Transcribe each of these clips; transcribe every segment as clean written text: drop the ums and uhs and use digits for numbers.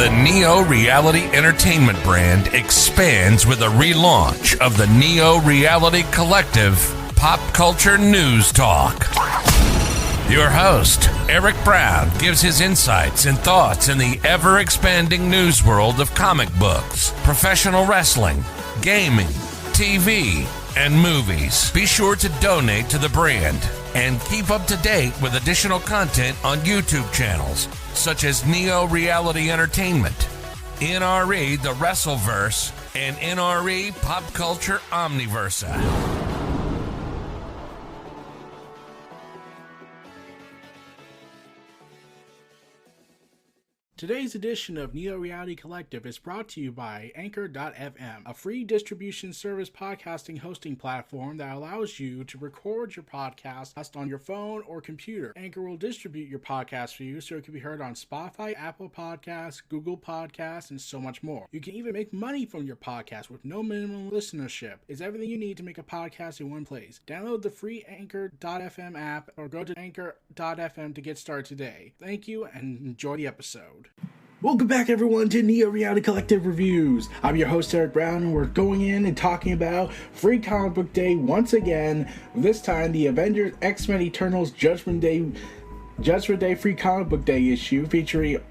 The Neo-Reality Entertainment brand expands with a relaunch of the Neo-Reality Collective Pop Culture News Talk. Your host, Eric Brown, gives his insights and thoughts in the ever-expanding news world of comic books, professional wrestling, gaming, TV, and movies. Be sure to donate to the brand and keep up to date with additional content on YouTube channels such as Neo Reality Entertainment, NRE The Wrestleverse, and NRE Pop Culture Omniversa. Today's edition of Neo Reality Collective is brought to you by Anchor.fm, a free distribution service podcasting hosting platform that allows you to record your podcast on your phone or computer. Anchor will distribute your podcast for you so it can be heard on Spotify, Apple Podcasts, Google Podcasts, and so much more. You can even make money from your podcast with no minimum listenership. It's everything you need to make a podcast in one place. Download the free Anchor.fm app or go to Anchor.fm to get started today. Thank you and enjoy the episode. Welcome back, everyone, to Neo Reality Collective Reviews. I'm your host, Eric Brown, and we're going in and talking about Free Comic Book Day once again. This time, the Avengers X-Men Eternals Judgment Day Free Comic Book Day issue featuring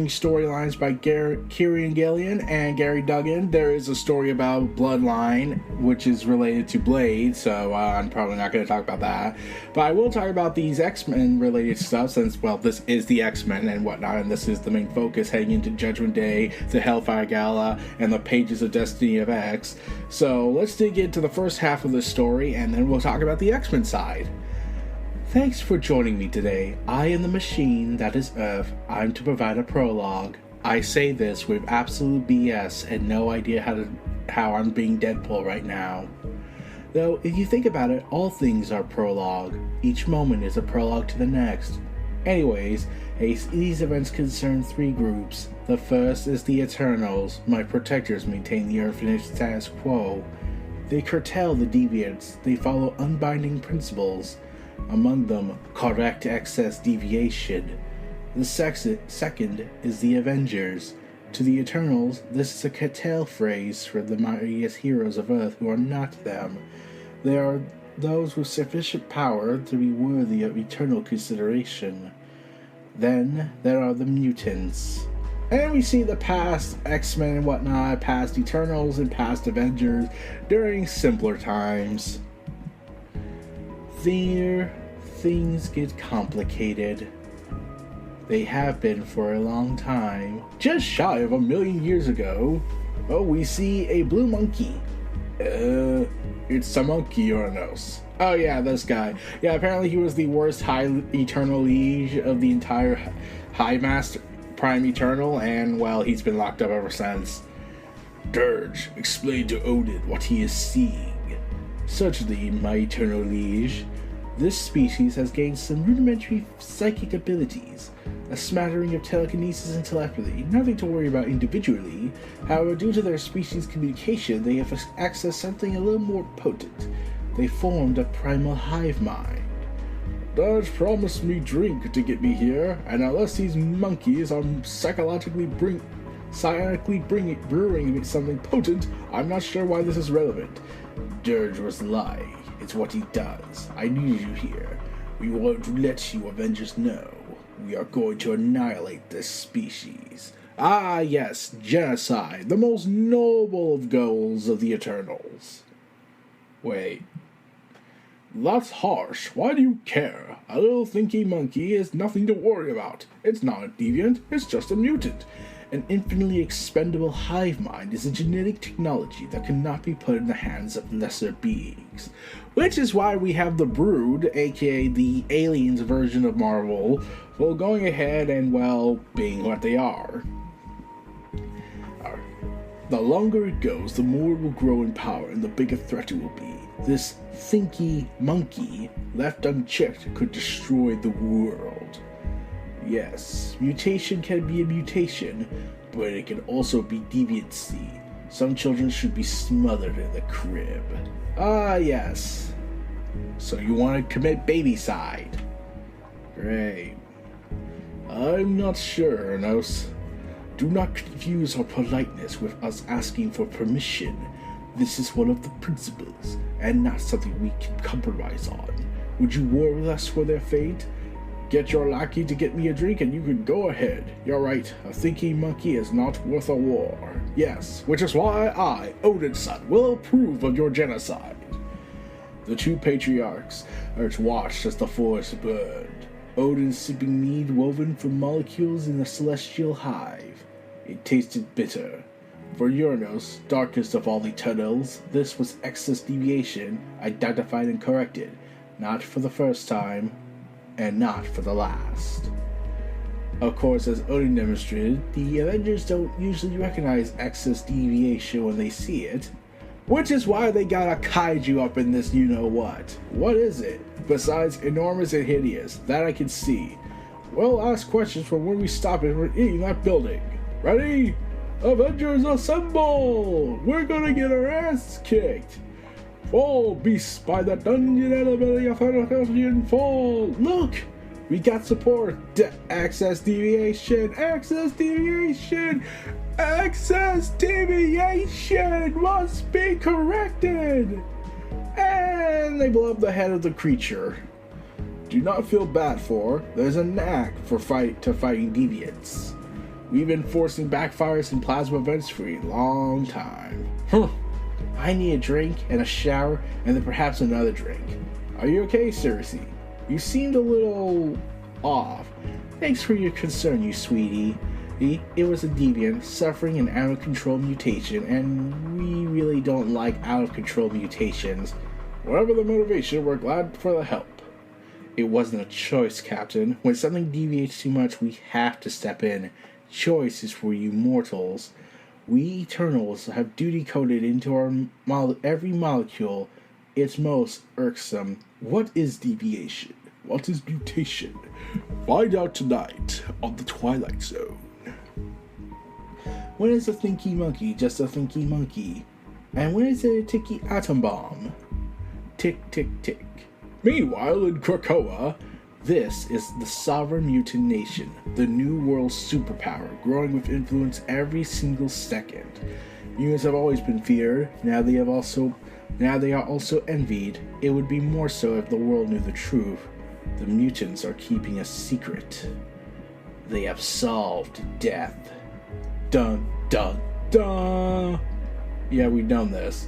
storylines by Kieron, Gillen, and Duggan. There is a story about Bloodline, which is related to Blade, so I'm probably not going to talk about that. But I will talk about these X-Men related stuff since, well, this is the X-Men and whatnot, and this is the main focus heading into Judgment Day, the Hellfire Gala, and the pages of Destiny of X. So let's dig into the first half of the story, and then we'll talk about the X-Men side. Thanks for joining me today. I am the machine that is Earth. I'm to provide a prologue. I say this with absolute BS and no idea how I'm being Deadpool right now. Though, if you think about it, all things are prologue. Each moment is a prologue to the next. Anyways, these events concern three groups. The first is the Eternals. My protectors maintain the unfinished status quo. They curtail the deviants. They follow unbinding principles. Among them, correct excess deviation. The second is the Avengers. To the Eternals, this is a curtail phrase for the mightiest heroes of Earth who are not them. They are those with sufficient power to be worthy of eternal consideration. Then, there are the mutants. And we see the past X-Men and whatnot, past Eternals and past Avengers during simpler times. There, things get complicated. They have been for a long time. Just shy of 1 million years ago, we see a blue monkey. It's a monkey or an else. Oh yeah, this guy. Yeah, apparently he was the worst High Eternal Liege of the entire High Master Prime Eternal, and well, he's been locked up ever since. Dirge, explain to Odin what he is seeing. Certainly, my Eternal Liege. This species has gained some rudimentary psychic abilities, a smattering of telekinesis and telepathy, nothing to worry about individually. However, due to their species' communication, they have accessed something a little more potent. They formed a primal hive mind. Dodge promised me drink to get me here, and unless these monkeys are psionically brewing something potent, I'm not sure why this is relevant. Dirge was lying. It's what he does. I need you here. We want to let you Avengers know. We are going to annihilate this species. Ah, yes, genocide, the most noble of goals of the Eternals. Wait. That's harsh. Why do you care? A little thinky monkey is nothing to worry about. It's not a deviant, it's just a mutant. An infinitely expendable hive mind is a genetic technology that cannot be put in the hands of lesser beings. Which is why we have the Brood, aka the aliens version of Marvel, well, going ahead and, well, being what they are. The longer it goes, the more it will grow in power and the bigger threat it will be. This thinky monkey, left unchecked, could destroy the world. Yes, mutation can be a mutation, but it can also be deviancy. Some children should be smothered in the crib. Ah, yes. So you want to commit babyside? Great. I'm not sure, Nos. Do not confuse our politeness with us asking for permission. This is one of the principles, and not something we can compromise on. Would you war with us for their fate? Get your lackey to get me a drink and you can go ahead. You're right, a thinking monkey is not worth a war. Yes, which is why I, Odin's son, will approve of your genocide. The two patriarchs watched as the forest burned. Odin sipping mead woven from molecules in the celestial hive. It tasted bitter. For Uranus, darkest of all the tunnels, this was excess deviation, identified and corrected, not for the first time, and not for the last. Of course, as Odin demonstrated, the Avengers don't usually recognize excess deviation when they see it, which is why they got a kaiju up in this you-know-what. What is it? Besides enormous and hideous, that I can see. We'll ask questions from when we stop it from eating that building. Ready? Avengers assemble! We're gonna get our ass kicked! Fall, beasts, by the dungeon elevator of Hellfire, fall! Look! We got support! Access deviation! Access deviation! Access deviation must be corrected! And they blow up the head of the creature. Do not feel bad for, there's a knack for fighting deviants. We've been forcing backfires and plasma events for a long time. I need a drink and a shower and then perhaps another drink. Are you okay, Cersei? You seemed a little off. Thanks for your concern, you sweetie. It was a deviant suffering an out-of-control mutation, and we really don't like out-of-control mutations. Whatever the motivation, we're glad for the help. It wasn't a choice, Captain. When something deviates too much, we have to step in. Choice is for you mortals. We Eternals have duty coded into our every molecule. It's most irksome. What is deviation? What is mutation? Find out tonight on the Twilight Zone. When is a thinky monkey just a thinky monkey? And when is it a ticky atom bomb? Tick, tick, tick. Meanwhile, in Krakoa, this is the sovereign mutant nation, the new world superpower, growing with influence every single second. Mutants have always been feared, now they are also envied. It would be more so if the world knew the truth. The mutants are keeping a secret. They have solved death. Dun, dun, dun! Yeah, we've done this.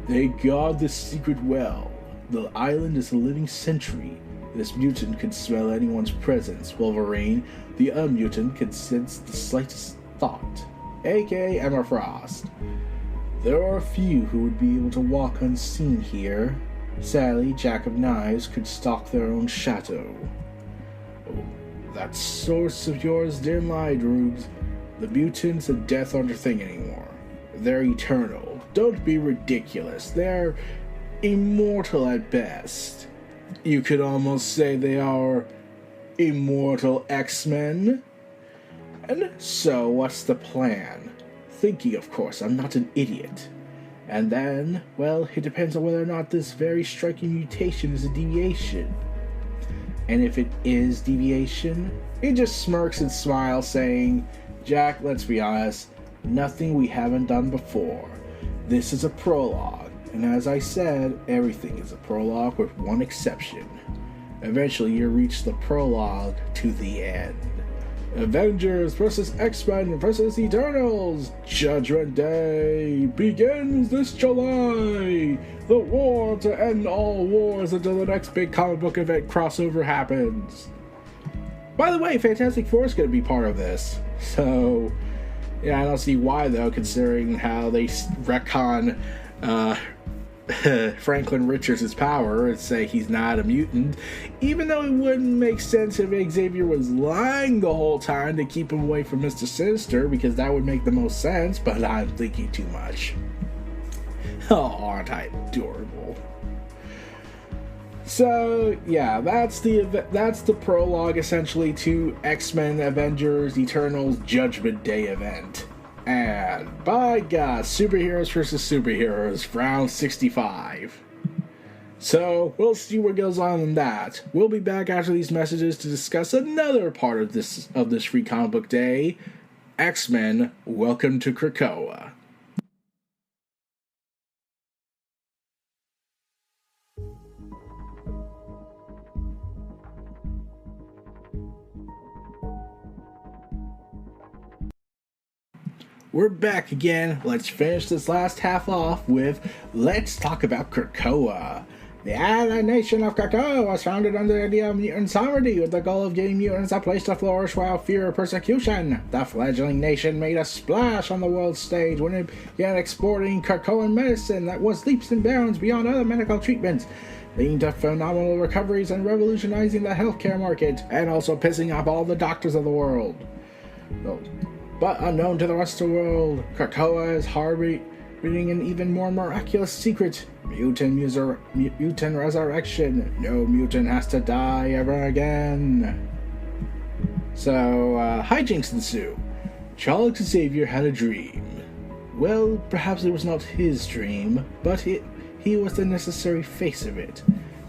They guard this secret well. The island is a living sentry. This mutant can smell anyone's presence. Wolverine, the mutant, can sense the slightest thought. A.k.a. Emma Frost. There are a few who would be able to walk unseen here. Sadly, Jack of Knives could stalk their own shadow. Oh, that source of yours didn't lie, Droogs. The mutants and death aren't a thing anymore. They're eternal. Don't be ridiculous. They're immortal at best. You could almost say they are immortal X-Men. And so, what's the plan? Thinking, of course, I'm not an idiot. And then, well, it depends on whether or not this very striking mutation is a deviation. And if it is deviation, he just smirks and smiles, saying, Jack, let's be honest, nothing we haven't done before. This is a prologue, and as I said, everything is a prologue with one exception. Eventually you reach the prologue to the end. Avengers vs. X-Men vs. Eternals! Judgment Day begins this July! The war to end all wars until the next big comic book event crossover happens. By the way, Fantastic Four is going to be part of this. So, yeah, I don't see why though, considering how they retcon Franklin Richards' power and say he's not a mutant, even though it wouldn't make sense if Xavier was lying the whole time to keep him away from Mr. Sinister, because that would make the most sense, but I'm thinking too much. Oh, aren't I adorable? So, yeah, that's the prologue essentially to X-Men Avengers Eternals Judgment Day event. And by God, superheroes versus superheroes, round 65. So, we'll see what goes on in that. We'll be back after these messages to discuss another part of this free comic book day. X-Men, welcome to Krakoa. We're back again. Let's finish this last half off with let's talk about Krakoa. The allied nation of Krakoa was founded under the idea of mutant sovereignty with the goal of giving mutants a place to flourish without fear of persecution. The fledgling nation made a splash on the world stage when it began exporting Krakoan medicine that was leaps and bounds beyond other medical treatments, leading to phenomenal recoveries and revolutionizing the healthcare market, and also pissing off all the doctors of the world. But unknown to the rest of the world, Krakoa is harboring an even more miraculous secret: mutant resurrection. No mutant has to die ever again. So, hijinks ensue. Charles Xavier had a dream. Well, perhaps it was not his dream, but he was the necessary face of it.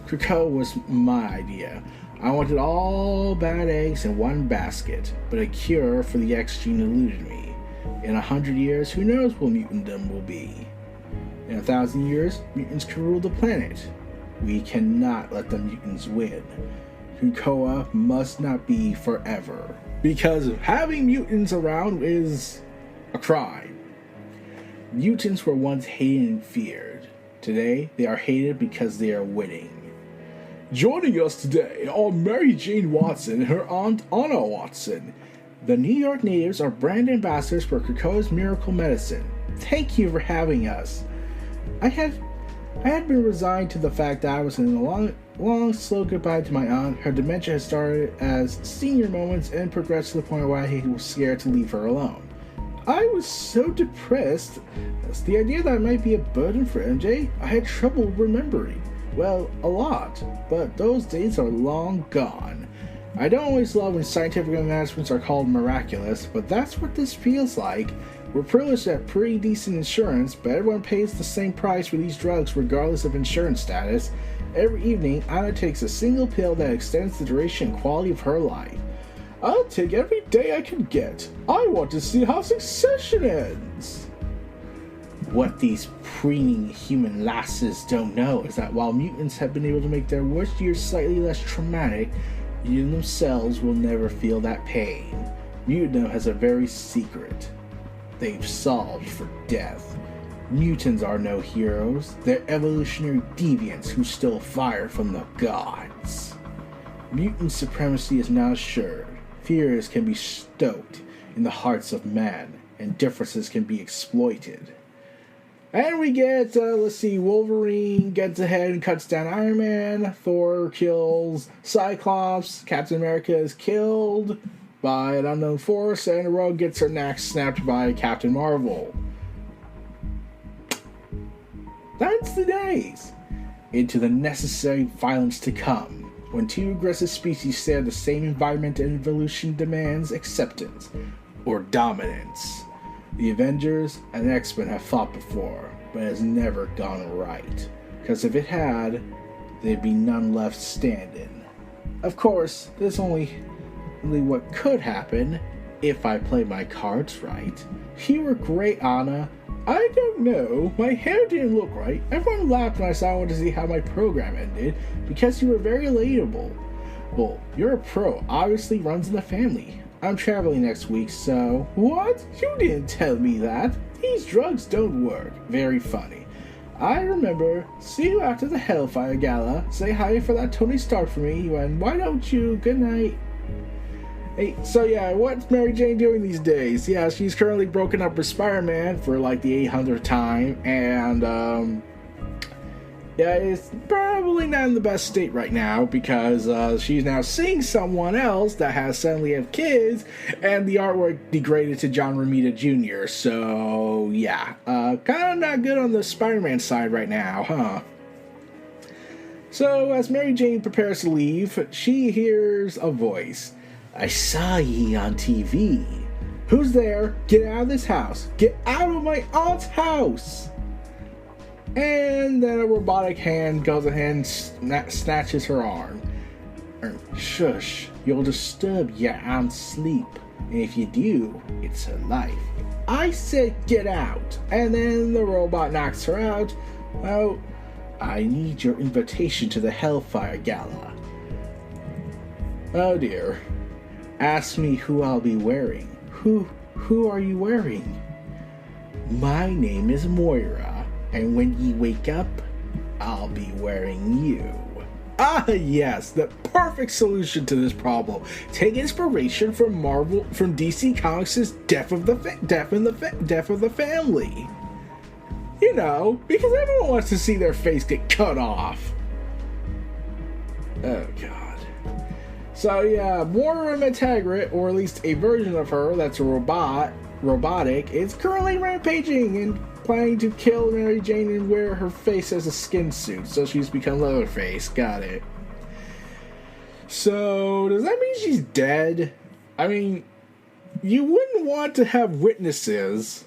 Krakoa was my idea. I wanted all bad eggs in one basket, but a cure for the X gene eluded me. In 100 years, who knows what mutantdom will be? In 1,000 years, mutants can rule the planet. We cannot let the mutants win. Krakoa must not be forever, because having mutants around is a crime. Mutants were once hated and feared. Today, they are hated because they are winning. Joining us today are Mary Jane Watson and her aunt Anna Watson. The New York natives are brand ambassadors for Krakoa's miracle medicine. Thank you for having us. I had been resigned to the fact that I was in a long, slow goodbye to my aunt. Her dementia had started as senior moments and progressed to the point where I was scared to leave her alone. I was so depressed. That's the idea that I might be a burden for MJ. I had trouble remembering. Well, a lot, but those days are long gone. I don't always love when scientific advancements are called miraculous, but that's what this feels like. We're privileged to have pretty decent insurance, but everyone pays the same price for these drugs regardless of insurance status. Every evening, Anna takes a single pill that extends the duration and quality of her life. I'll take every day I can get. I want to see how Succession ends. What these preening human lasses don't know is that while mutants have been able to make their worst years slightly less traumatic, you themselves will never feel that pain. Mutantdom has a very secret they've solved for death. Mutants are no heroes. They're evolutionary deviants who stole fire from the gods. Mutant supremacy is not assured. Fears can be stoked in the hearts of men, and differences can be exploited. And we get, Wolverine gets ahead and cuts down Iron Man, Thor kills Cyclops, Captain America is killed by an unknown force, and Rogue gets her neck snapped by Captain Marvel. That's the days. Into the necessary violence to come, when two aggressive species share the same environment and evolution demands acceptance, or dominance. The Avengers and X-Men have fought before, but it has never gone right. Because if it had, there'd be none left standing. Of course, there's only what could happen if I play my cards right. You were great, Anna. I don't know. My hair didn't look right. Everyone laughed when I said I wanted to see how my program ended, because you were very relatable. Well, you're a pro. Obviously runs in the family. I'm traveling next week, so... What? You didn't tell me that. These drugs don't work. Very funny. I remember. See you after the Hellfire Gala. Say hi for that Tony Stark for me, and why don't you? Good night. Hey, so yeah, what's Mary Jane doing these days? Yeah, she's currently broken up with Spider-Man for like the 800th time, and yeah, it's probably not in the best state right now because she's now seeing someone else that has suddenly have kids, and the artwork degraded to John Romita Jr. So yeah, kind of not good on the Spider-Man side right now, huh? So as Mary Jane prepares to leave, she hears a voice. I saw ye on TV. Who's there? Get out of this house. Get out of my aunt's house. And then a robotic hand goes ahead and snatches her arm. Shush, you'll disturb your aunt's sleep. And if you do, it's her life. I said get out. And then the robot knocks her out. Oh, I need your invitation to the Hellfire Gala. Oh dear. Ask me who I'll be wearing. Who are you wearing? My name is Moira, and when you wake up, I'll be wearing you. Ah, yes, the perfect solution to this problem. Take inspiration from DC Comics' Death of the Family. You know, because everyone wants to see their face get cut off. Oh, God. So, yeah, Moira Metagrett, or at least a version of her that's robotic, is currently rampaging and planning to kill Mary Jane and wear her face as a skin suit, so she's become Leatherface. Got it. So, does that mean she's dead? I mean, you wouldn't want to have witnesses.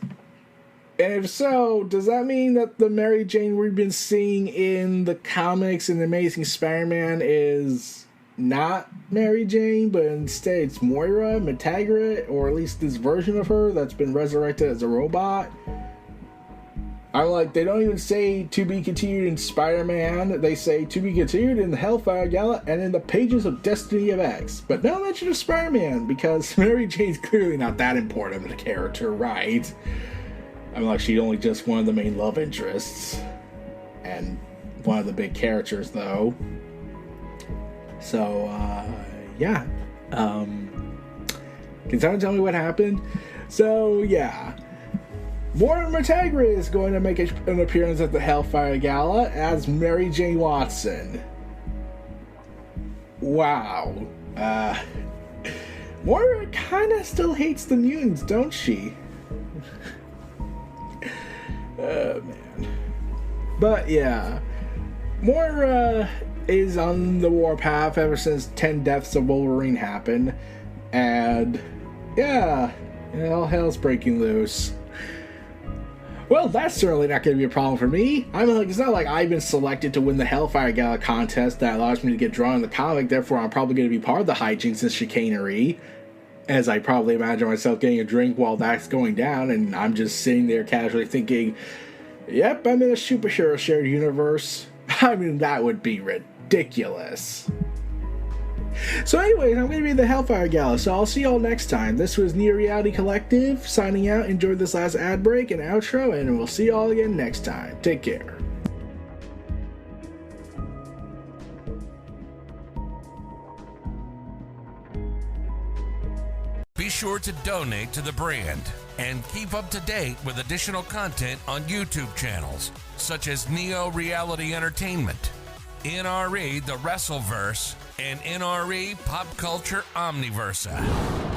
And if so, does that mean that the Mary Jane we've been seeing in the comics and Amazing Spider-Man is not Mary Jane, but instead it's Moira Metagrett, or at least this version of her that's been resurrected as a robot? I'm like, they don't even say to be continued in Spider-Man. They say to be continued in the Hellfire Gala and in the pages of Destiny of X. But no mention of Spider-Man, because Mary Jane's clearly not that important of a character, right? I'm like, she's only just one of the main love interests. And one of the big characters, though. So, yeah. Can someone tell me what happened? So, yeah. Moira Metagrett is going to make an appearance at the Hellfire Gala as Mary Jane Watson. Wow. Moira kind of still hates the mutants, don't she? Oh, man. But, yeah. Moira is on the warpath ever since 10 Deaths of Wolverine happened. And, yeah, all hell's breaking loose. Well, that's certainly not going to be a problem for me. I mean, like, it's not like I've been selected to win the Hellfire Gala contest that allows me to get drawn in the comic, therefore I'm probably going to be part of the hijinks and chicanery, as I probably imagine myself getting a drink while that's going down, and I'm just sitting there casually thinking, yep, I'm in a superhero shared universe. I mean, that would be ridiculous. So anyways, I'm going to be in the Hellfire Gala, so I'll see y'all next time. This was Neo Reality Collective, signing out. Enjoyed this last ad break and outro, and we'll see y'all again next time. Take care. Be sure to donate to the brand and keep up to date with additional content on YouTube channels such as Neo Reality Entertainment, NRE The Wrestleverse, and NRE Pop Culture Omniversa.